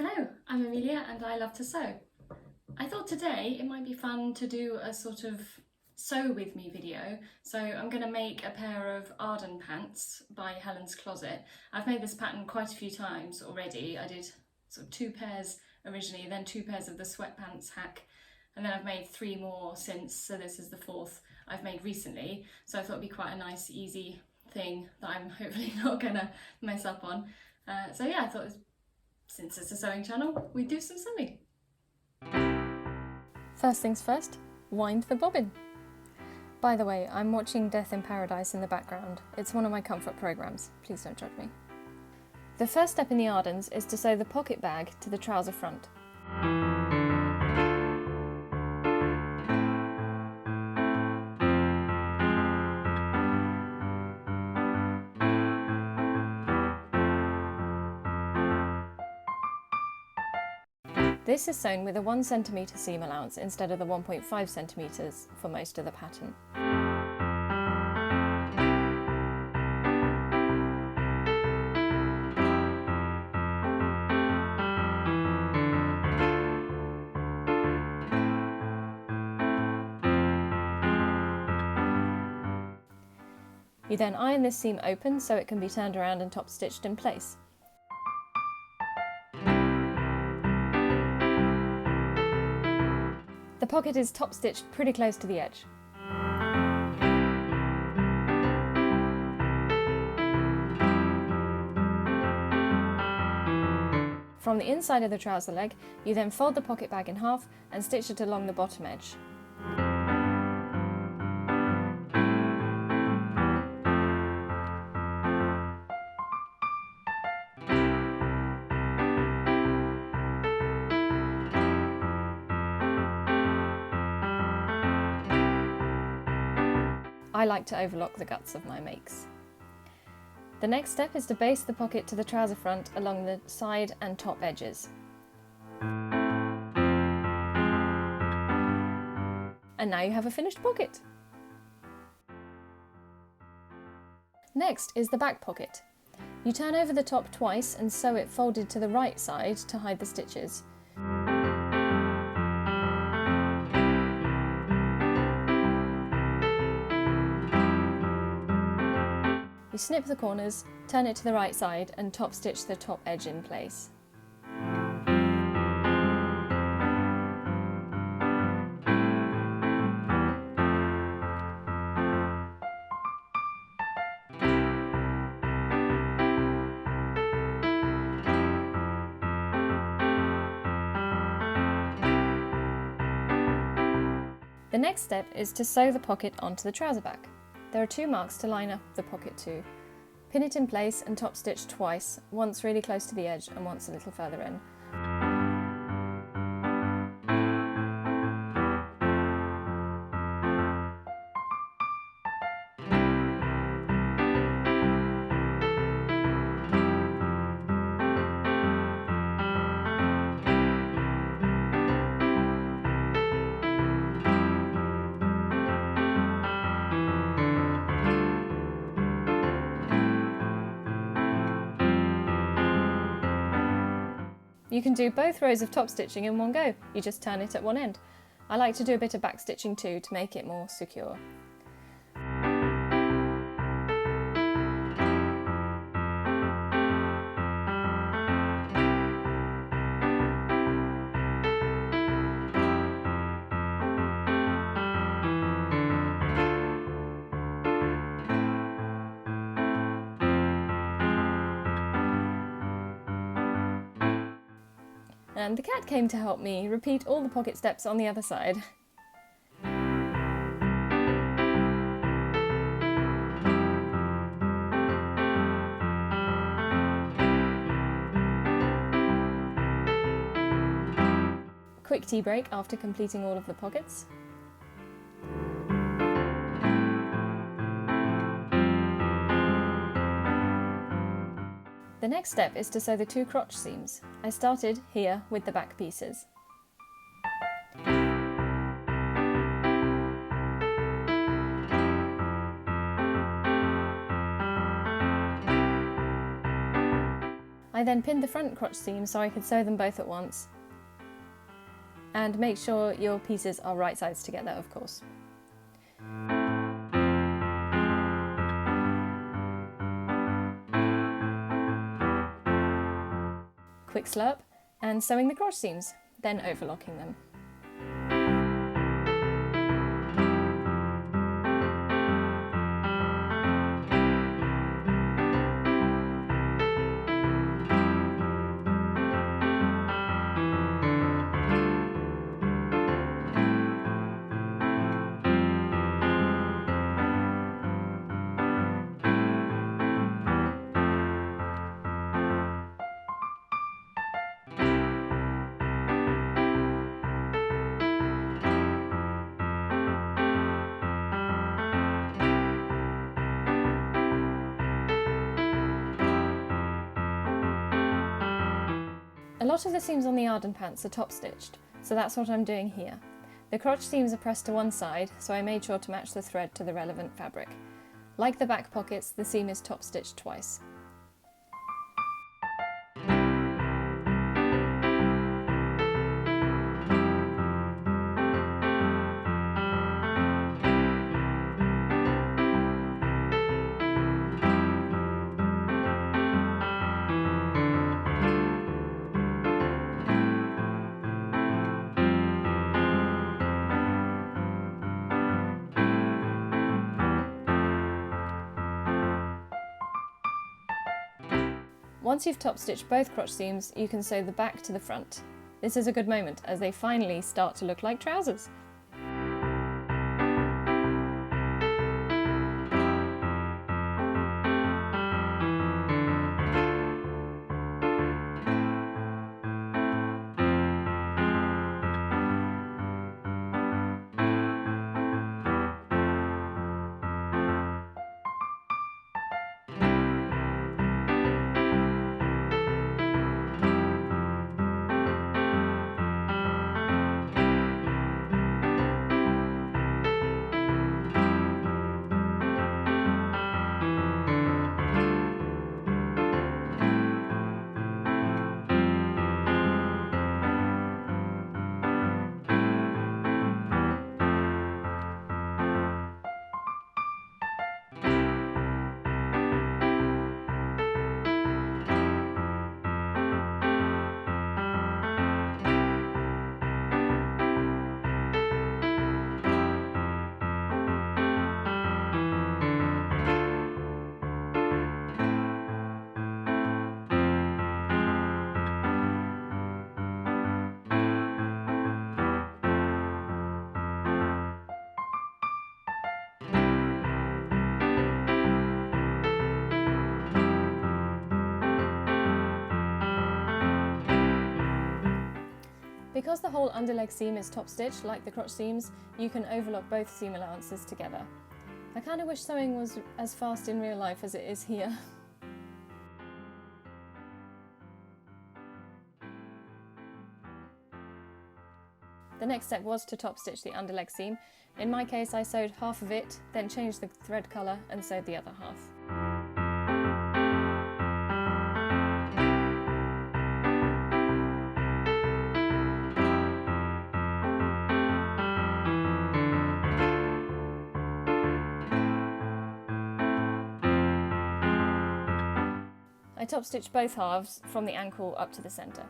Hello, I'm Amelia and I love to sew. I thought today it might be fun to do a sort of sew with me video. So I'm going to make a pair of Arden Pants by Helen's Closet. I've made this pattern quite a few times already. I did sort of 2 pairs originally, then 2 pairs of the sweatpants hack, and then I've made 3 more since, so this is the 4th I've made recently. So I thought it'd be quite a nice easy thing that I'm hopefully not going to mess up on. So yeah, I thought since it's a sewing channel, we do some sewing. First things first, wind the bobbin. By the way, I'm watching Death in Paradise in the background. It's one of my comfort programs. Please don't judge me. The first step in the Ardens is to sew the pocket bag to the trouser front. This is sewn with a 1 cm seam allowance instead of the 1.5 cm for most of the pattern. You then iron this seam open so it can be turned around and top stitched in place. The pocket is top stitched pretty close to the edge. From the inside of the trouser leg, you then fold the pocket bag in half and stitch it along the bottom edge. I like to overlock the guts of my makes. The next step is to baste the pocket to the trouser front along the side and top edges. And now you have a finished pocket. Next is the back pocket. You turn over the top twice and sew it folded to the right side to hide the stitches. You snip the corners, turn it to the right side and top stitch the top edge in place. The next step is to sew the pocket onto the trouser back. There are 2 marks to line up the pocket to. Pin it in place and top stitch twice, once really close to the edge and once a little further in. You can do both rows of top stitching in one go, you just turn it at one end. I like to do a bit of back stitching too to make it more secure. And the cat came to help me repeat all the pocket steps on the other side. Quick tea break after completing all of the pockets. The next step is to sew the 2 crotch seams. I started here with the back pieces. I then pinned the front crotch seam so I could sew them both at once. And make sure your pieces are right sides together, of course. Quick slurp and sewing the crotch seams, then overlocking them. A lot of the seams on the Arden pants are top stitched, so that's what I'm doing here. The crotch seams are pressed to one side, so I made sure to match the thread to the relevant fabric. Like the back pockets, the seam is top stitched twice. Once you've top stitched both crotch seams, you can sew the back to the front. This is a good moment as they finally start to look like trousers. Because the whole underleg seam is top stitched like the crotch seams, you can overlock both seam allowances together. I kind of wish sewing was as fast in real life as it is here. The next step was to top stitch the underleg seam. In my case, I sewed half of it, then changed the thread colour and sewed the other half. I top stitched both halves from the ankle up to the centre.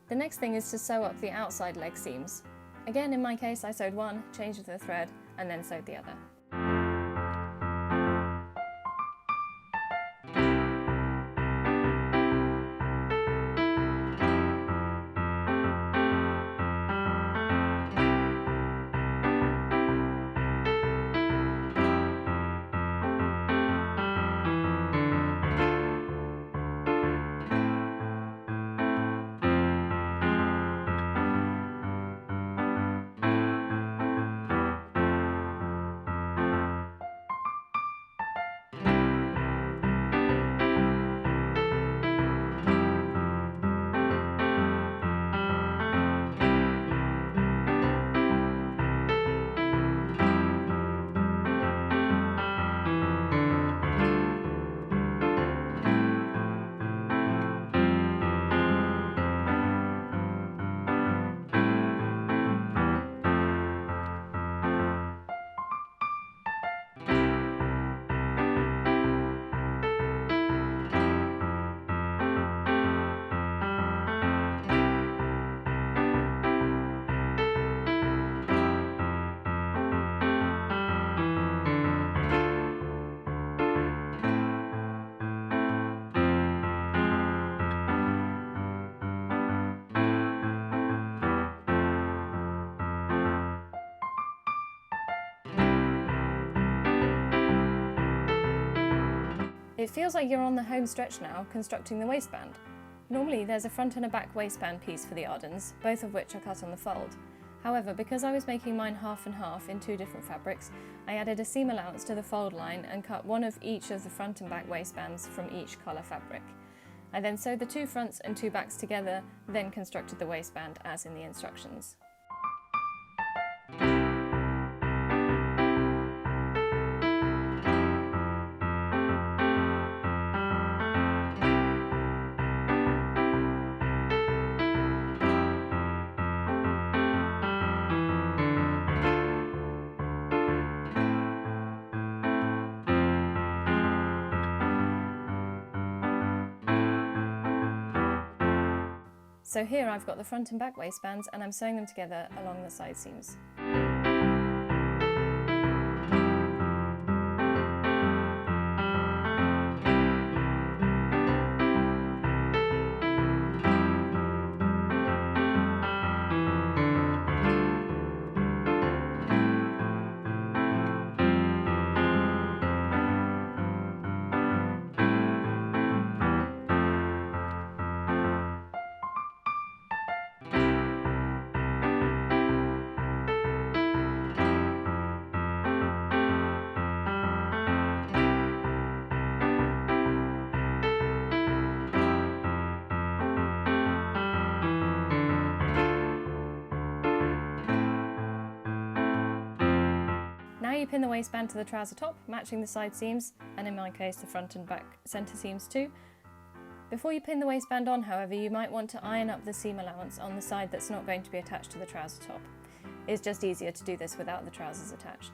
The next thing is to sew up the outside leg seams. Again, in my case, I sewed one, changed the thread, and then sewed the other. It feels like you're on the home stretch now, constructing the waistband. Normally there's a front and a back waistband piece for the Ardens, both of which are cut on the fold. However, because I was making mine half and half in two different fabrics, I added a seam allowance to the fold line and cut one of each of the front and back waistbands from each colour fabric. I then sewed the two fronts and two backs together, then constructed the waistband as in the instructions. So here I've got the front and back waistbands and I'm sewing them together along the side seams. Now you pin the waistband to the trouser top, matching the side seams, and in my case the front and back centre seams too. Before you pin the waistband on, however, you might want to iron up the seam allowance on the side that's not going to be attached to the trouser top. It's just easier to do this without the trousers attached.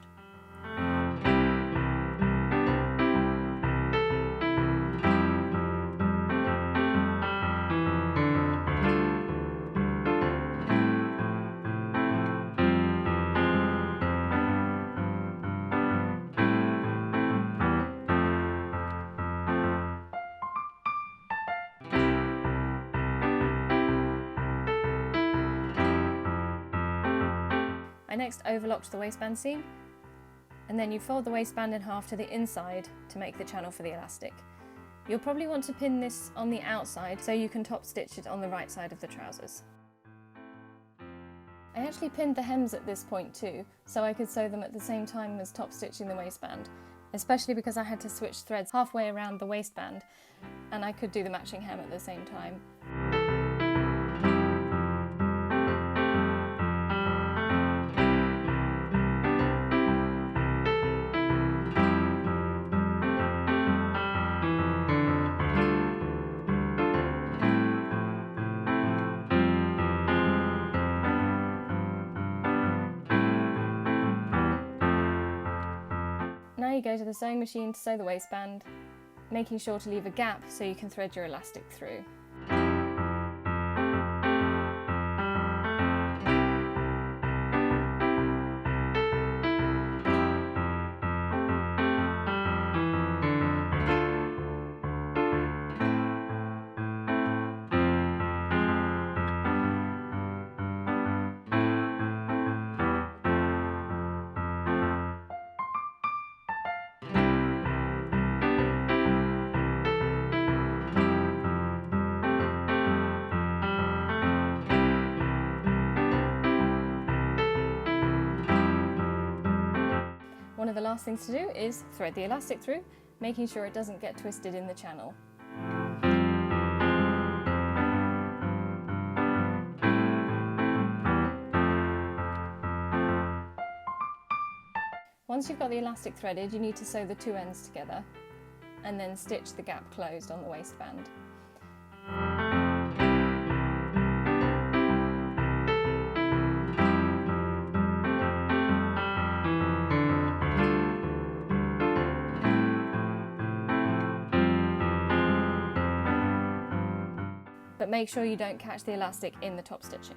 I next overlocked the waistband seam, and then you fold the waistband in half to the inside to make the channel for the elastic. You'll probably want to pin this on the outside so you can top stitch it on the right side of the trousers. I actually pinned the hems at this point too, so I could sew them at the same time as top stitching the waistband, especially because I had to switch threads halfway around the waistband, and I could do the matching hem at the same time. Now you go to the sewing machine to sew the waistband, making sure to leave a gap so you can thread your elastic through. One of the last things to do is thread the elastic through, making sure it doesn't get twisted in the channel. Once you've got the elastic threaded, you need to sew the two ends together and then stitch the gap closed on the waistband. But make sure you don't catch the elastic in the top stitching.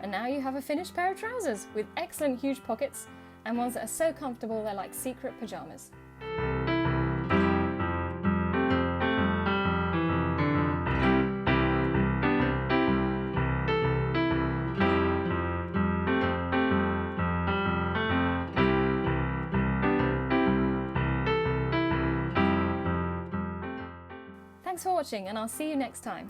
And now you have a finished pair of trousers with excellent huge pockets and ones that are so comfortable they're like secret pyjamas. Thanks for watching, and I'll see you next time.